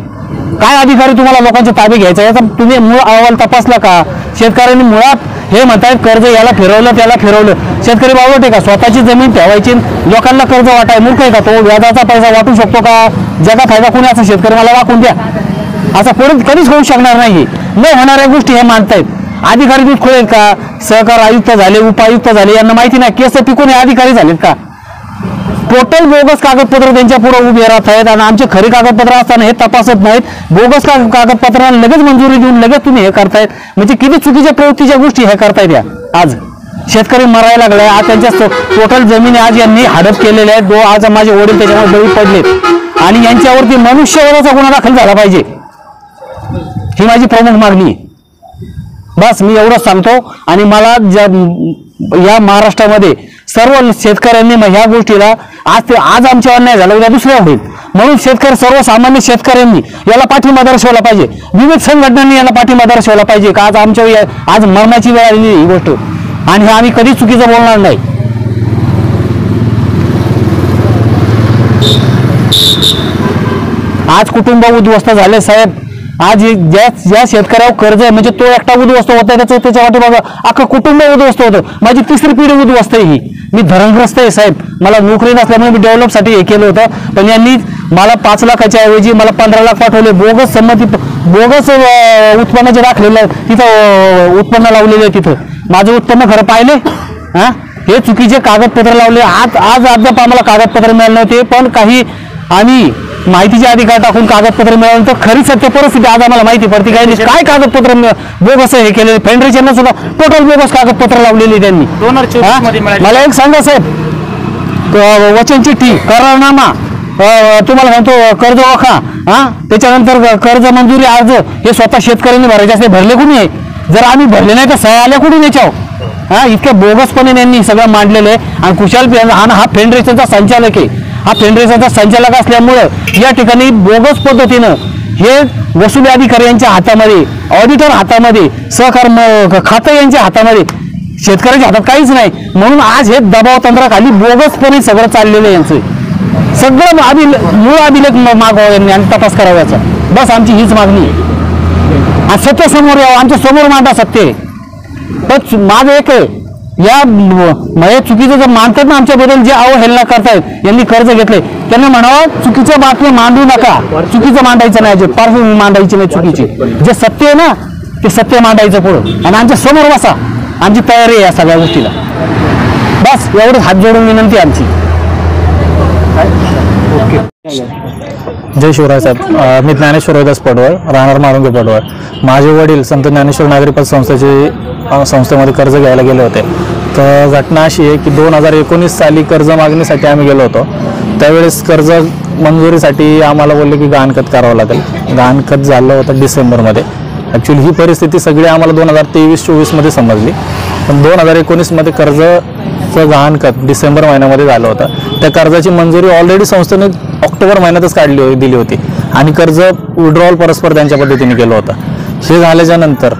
काय अधिकारी तुम्हाला लोकांचे ताबे घ्यायचा? याचा तुम्ही मूळ अहवाल तपासला का? शेतकऱ्यांनी मुळात हे म्हणतायत कर्ज याला फिरवलं त्याला फिरवलं. शेतकरी बावळट आहे का? स्वतःची जमीन ठेवायची, लोकांना कर्ज वाटाय मूर्ख आहे का? तो व्याजाचा पैसा वाटू शकतो का? जगात आहे का कोणी असं शेतकरी? मला दाखवून द्या. असं कोणी कधीच होऊ शकणार नाही. न होणाऱ्या गोष्टी हे मानतायत. अधिकारी दूध खोळेल का? सहकार आयुक्त झाले, उपायुक्त झाले, यांना माहिती नाही केस पिकून हे अधिकारी झालेत का? टोटल बोगस कागदपत्र त्यांच्या पुढे उभे राहत आहेत आणि आमचे खरी कागदपत्र असताना हे तपासत नाहीत. बोगस कागदपत्रांना लगेच मंजुरी देऊन लगेच तुम्ही हे करतायत. म्हणजे किती चुकीच्या प्रवृत्तीच्या गोष्टी हे करतायत. या आज शेतकरी मरायला लागलाय. आज त्यांच्या टोटल जमिनी आज यांनी हडप केलेल्या आहेत. आज माझे वडील त्याच्यामुळे बळी पडलेत आणि यांच्यावरती मनुष्यवधाचा गुन्हा दाखल झाला पाहिजे, ही माझी प्रमुख मागणी आहे. बस मी एवढंच सांगतो. आणि मला या महाराष्ट्रामध्ये सर्व शेतकऱ्यांनी ह्या गोष्टीला आज आमच्यावर नाही झालं, उद्या दुसऱ्या होईल म्हणून शेतकरी, सर्वसामान्य शेतकऱ्यांनी याला पाठिंबा दर्शवला पाहिजे. विविध संघटनांनी याला पाठिंबा दर्शवला पाहिजे का आज मरणाची वेळ आलेली ही गोष्ट, आणि हे आम्ही कधीच चुकीचं बोलणार नाही. आज कुटुंब उद्ध्वस्त झाले साहेब. आज ज्या शेतकऱ्यावर कर्ज आहे म्हणजे तो एकटा उद्ध्वस्त होता, त्याच्या वाटेबाबा अख्खं कुटुंब उद्ध्वस्त होतं. माझी 3री पिढी उद्ध्वस्त आहे. ही मी धरणग्रस्त आहे साहेब. मला नोकरी नसल्यामुळे मी डेव्हलपसाठी हे केलं होतं, पण यांनी मला 5 लाखाच्या ऐवजी मला 15 लाख पाठवले. बोगस संमती, बोगस उत्पन्नाचे दाखलेलं तिथं उत्पन्न लावलेलं आहे. तिथं माझं उत्पन्न खरं पाहिले. हे चुकीचे कागदपत्र लावले. आज अद्याप आम्हाला कागदपत्र मिळाले नव्हते, पण काही आम्ही माहितीचे अधिकार टाकून कागदपत्र मिळाल्यानंतर खरी सत्य परिस्थिती आज आम्हाला माहिती पडते. काय कागदपत्र बोगस हे केले. फेडरेशनला सुद्धा टोटल बोगस कागदपत्र लावलेली त्यांनी. मला एक सांगा साहेब, वचन चिठ्ठी, करारनामा तुम्हाला सांगतो कर्ज ओखा, त्याच्यानंतर कर्ज मंजुरी अर्ज हे स्वतः शेतकऱ्यांनी भरायचे असते, भरले कुणी आहे? जर आम्ही भरले नाही तर सह्या आल्या कुठून याच्यावर? इतक्या बोगसपणे यांनी सगळं मांडलेलं आहे. आणि खुशाल हा फेडरेशनचा संचालक आहे. हा फेडरेशनचा संचालक असल्यामुळं या ठिकाणी बोगस पद्धतीनं हे वसुली अधिकारी यांच्या हातामध्ये, ऑडिटर हातामध्ये, सहकार खातं यांच्या हातामध्ये, शेतकऱ्यांच्या हातात काहीच नाही. म्हणून आज हे दबाव तंत्राखाली बोगसपणे सगळं चाललेलं आहे. यांचं सगळं मूळ अभिलेख मागवावं यांनी आणि तपास करावा याचा. बस आमची हीच मागणी आहे. आणि सत्य समोर यावं, आमच्या समोर मांडा सत्य. पण माझं एक आहे, या म्हणजे चुकीचं जर मानतात ना आमच्याबद्दल, जे अवहेलना करतायत, यांनी कर्ज घेतले, त्यांना म्हणावं चुकीच्या बातम्या मांडू नका, चुकीचं मांडायचं नाही, पार्श्वभूमी मांडायची नाही चुकीची. जे सत्य आहे ना ते सत्य मांडायचं पुढं आणि आमच्या समोर बसा. आमची तयारी आहे या सगळ्या गोष्टीला. बस एवढंच हात जोडून विनंती आमची. जय शिवराय साहेब. मी ज्ञानेश्वर रोहिदास पडवळ, राहणार मारुंगे पडवळ. माझे वडील संत ज्ञानेश्वर नागरी पतसंस्थेचे संस्थेमध्ये कर्ज घ्यायला गेले होते. तर घटना अशी आहे की 2019 साली कर्ज मागणीसाठी आम्ही गेलो होतो. त्यावेळेस कर्ज मंजुरीसाठी आम्हाला बोलले की गहाणखत करावं लागेल. गहाणखत झालं होतं डिसेंबरमध्ये. ॲक्च्युली ही परिस्थिती सगळी आम्हाला 2023-24 मध्ये समजली. पण 2019 मध्ये कर्जचं गहाणखत डिसेंबर महिन्यामध्ये झालं होतं. त्या कर्जाची मंजुरी ऑलरेडी संस्थेने ऑक्टोबर महिन्यातच दिली होती आणि कर्ज विड्रॉल परस्पर त्यांच्या पद्धतीने केलं होतं. हे झाल्याच्या नंतर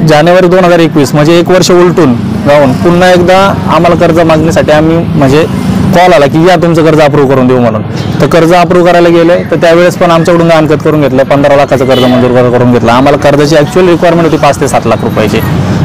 जानेवारी 2021 म्हणजे 1 वर्ष उलटून जाऊन पुन्हा एकदा आम्हाला कर्ज मागणीसाठी आम्ही म्हणजे कॉल आला की या तुमचं कर्ज अप्रूव्ह करून देऊ म्हणून. तर कर्ज अप्रूव्ह करायला गेले तर त्यावेळेस पण आमच्याकडून गहाणखत करून घेतलं. 15 लाखाचं कर्ज मंजूर करून घेतलं. आम्हाला कर्जाची ॲक्च्युअल रिक्वायरमेंट होती 5 ते 7 लाख रुपयाची.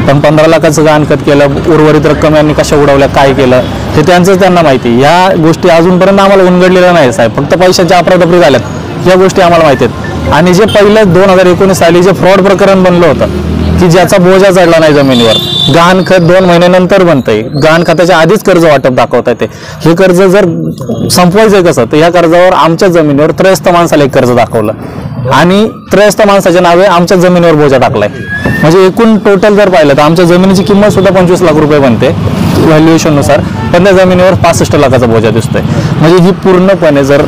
पण 15 लाखाचं गहाणखत केलं. उर्वरित रक्कम यांनी कशा उडवल्या, काय केलं हे त्यांचंच त्यांना माहिती. या गोष्टी अजूनपर्यंत आम्हाला उलगडलेल्या नाही साहेब. फक्त पैशाच्या अफरातफरी झाल्यात या गोष्टी आम्हाला माहिती आहेत. आणि जे पहिलं 2019 साली जे फ्रॉड प्रकरण बनलं होतं की ज्याचा बोजा चढला नाही जमिनीवर, गहाणखत 2 महिन्यानंतर बनतंय, गहाणखताच्या आधीच कर्ज वाटप दाखवता येते. हे कर्ज जर संपवायचंय कसं, तर या कर्जावर आमच्या जमिनीवर त्रयस्थ माणसाला एक कर्ज दाखवलं आणि त्रयस्थ माणसाच्या नावे आमच्या जमिनीवर बोजा टाकलाय. म्हणजे एकूण टोटल जर पाहिलं तर आमच्या जमिनीची किंमत सुद्धा 25 लाख रुपये बनते व्हॅल्युएशननुसार, पण त्या जमिनीवर 65 लाखाचा बोजा दिसतोय. म्हणजे ही पूर्णपणे जर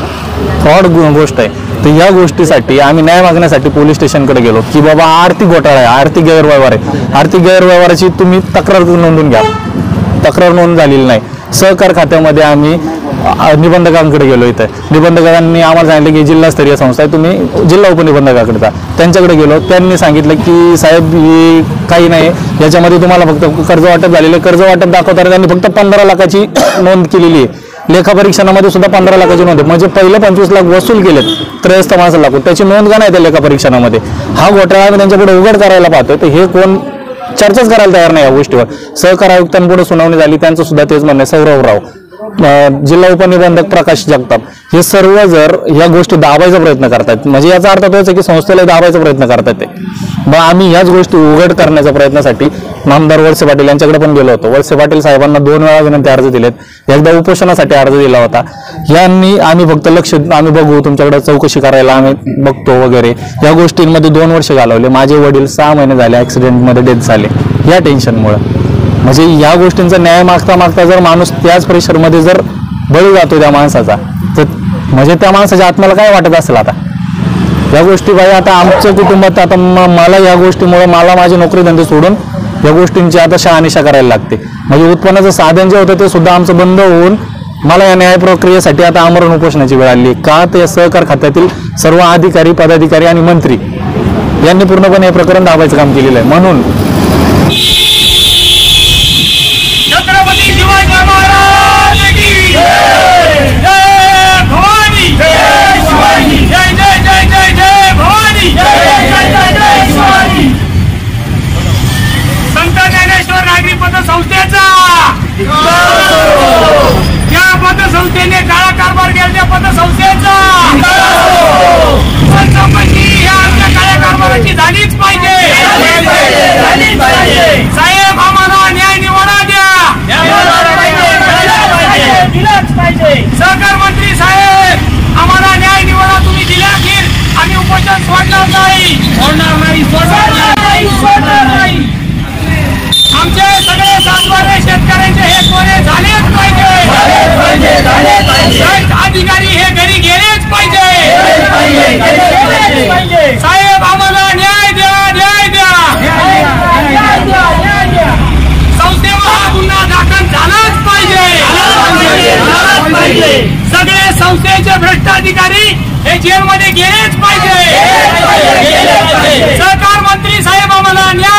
फ्रॉड गोष्ट आहे. तर या गोष्टीसाठी आम्ही न्याय मागण्यासाठी पोलीस स्टेशनकडे गेलो की बाबा आर्थिक घोटाळा आहे, आर्थिक गैरव्यवहार आहे. आर्थिक गैरव्यवहाराची तुम्ही तक्रार नोंदवून घ्या. तक्रार नोंद झालेली नाही. सहकार खात्यामध्ये आम्ही निबंधकांकडे गेलो. इथे निबंधकांनी आम्हाला सांगितलं की जिल्हास्तरीय संस्था आहे, तुम्ही जिल्हा उपनिबंधकाकडे जा. त्यांच्याकडे गेलो. त्यांनी सांगितलं की साहेब ही काही नाही, याच्यामध्ये तुम्हाला फक्त कर्ज वाटप झालेलं, कर्ज वाटप दाखवताना त्यांनी फक्त 15 लाखाची नोंद केलेली आहे. लेखापरीक्षणामध्ये सुद्धा 15 लाखाची नोंद आहे. म्हणजे पहिले 25 लाख वसूल केलेत त्रयस्थ माणसाला लागून, त्याची नोंद का नाही त्या लेखापरीक्षणामध्ये. हा घोटाळा आम्ही त्यांच्यापुढे उघड करायला पाहतोय. तर हे कोण चर्चाच करायला तयार नाही या गोष्टीवर. सहकार आयुक्तांपुढे सुनावणी झाली, त्यांचं सुद्धा तेच म्हणणं आहे. सौरव राव, जिल्हा उपनिबंधक प्रकाश जगताप, हे सर्व जर या गोष्टी दाबायचा प्रयत्न करतात, म्हणजे याचा अर्थ तोच आहे की संस्थेला दाबायचा प्रयत्न करतात ते. मग आम्ही याच गोष्टी उघड करण्याच्या प्रयत्नासाठी नामदार वळसे पाटील यांच्याकडे पण गेलो होतो. वळसे पाटील साहेबांना 2 वेळा विनंती अर्ज दिलेत. एकदा उपोषणासाठी अर्ज दिला होता. यांनी आम्ही फक्त लक्ष, आम्ही बघू, तुमच्याकडे चौकशी करायला आम्ही बघतो वगैरे, या गोष्टींमध्ये 2 वर्ष घालवले. माझे वडील 6 महिने झाले ॲक्सिडेंटमध्ये डेथ झाले या टेन्शनमुळे. म्हणजे या गोष्टींचा न्याय मागता मागता जर माणूस त्याच प्रेशरमध्ये जर बळी जातो त्या माणसाचा, तर म्हणजे त्या माणसाच्या आत्म्याला काय वाटत असेल आता या गोष्टी. बाई आता आमच्या कुटुंबात आता मला या गोष्टीमुळे मला माझी नोकरी धंदे सोडून या गोष्टींची आता शहानिशा करायला लागते. म्हणजे उत्पन्नाचं साधन जे होतं ते सुद्धा आमचं बंद होऊन मला या न्याय प्रक्रियेसाठी आता आमरण उपोषणाची वेळ आली. का तर सहकार खात्यातील सर्व अधिकारी, पदाधिकारी आणि मंत्री यांनी पूर्णपणे हे प्रकरण दाबायचं काम केलेलं आहे. म्हणून छत्रपती शिवाजी महाराज की जय, जय भवानी, जय शिवाजी, जय जय जय जय जय भवानी, जय जय जय जय शिवाजी. संत ज्ञानेश्वर नागरी पतसंस्थेचा, या पतसंस्थेने काळा कारभार केला त्या पतसंस्थेचा संपत्ती ह्या आमच्या काळ्या कारभाराची झालीच पाहिजे. साहेब आम्हाला न्याय निवाडा द्या. सहकार मंत्री साहेब आम्हाला न्याय निवाडा तुम्ही दिल्याखीर आम्ही उपोषण सोडणार नाही, सोडणार नाही. आमचे सगळे सातबारे शेतकऱ्यांचे हे कोरे झालेच पाहिजे. अधिकारी हे घरी साहेब आम्हाला न्याय द्या, न्याय द्या. संस्थेवर हा गुन्हा दाखल झालाच पाहिजे. सगळे संस्थेचे भ्रष्टाधिकारी हे जेलमध्ये गेलेच पाहिजे. सहकार मंत्री साहेब आम्हाला न्याय